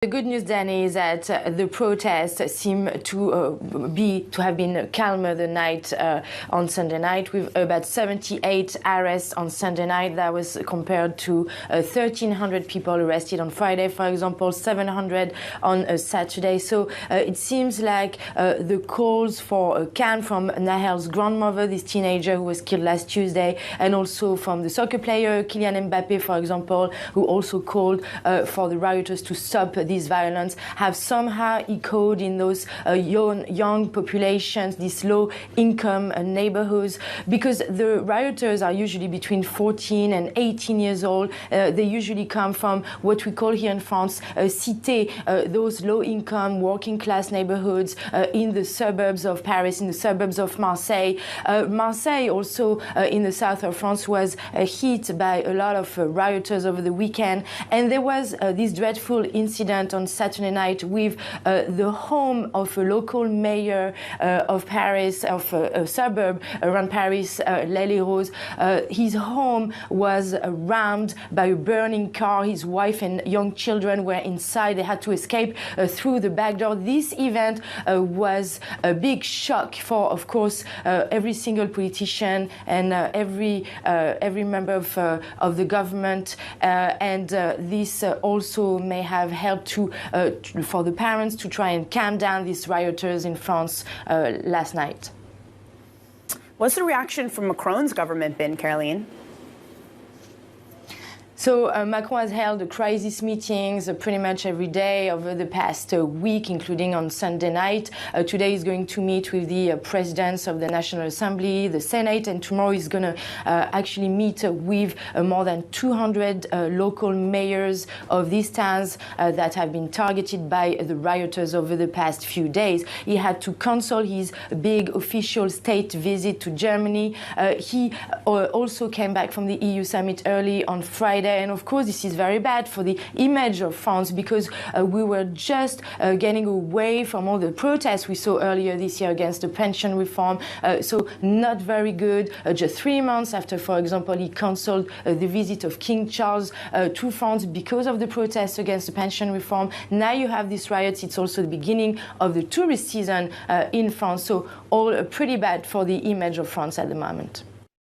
The good news then is that the protests seem to have been calmer the night on Sunday night, with about 78 arrests on Sunday night. That was compared to 1,300 people arrested on Friday, for example, 700 on Saturday. So it seems like the calls for calm from Nahel's grandmother, this teenager who was killed last Tuesday, and also from the soccer player Kylian Mbappé, for example, who also called for the rioters to stop this violence, have somehow echoed in those young populations, these low-income neighborhoods, because the rioters are usually between 14 and 18 years old. They usually come from what we call here in France cité, those low-income, working-class neighborhoods in the suburbs of Paris, in the suburbs of Marseille. Marseille, also in the south of France, was hit by a lot of rioters over the weekend, and there was this dreadful incident on Saturday night with the home of a local mayor of Paris, of a suburb around Paris, Les. His home was rammed by a burning car. His wife and young children were inside. They had to escape through the back door. This event was a big shock for, of course, every single politician and every member of the government, and this also may have helped for the parents to try and calm down these rioters in France last night. What's the reaction from Macron's government been, Caroline? So Macron has held crisis meetings pretty much every day over the past week, including on Sunday night. Today he's going to meet with the presidents of the National Assembly, the Senate, and tomorrow he's going to actually meet with more than 200 local mayors of these towns that have been targeted by the rioters over the past few days. He had to cancel his big official state visit to Germany. He also came back from the EU summit early on Friday. And of course, this is very bad for the image of France, because we were just getting away from all the protests we saw earlier this year against the pension reform. So not very good. Just 3 months after, for example, he cancelled the visit of King Charles to France because of the protests against the pension reform. Now you have these riots. It's also the beginning of the tourist season in France. So all pretty bad for the image of France at the moment.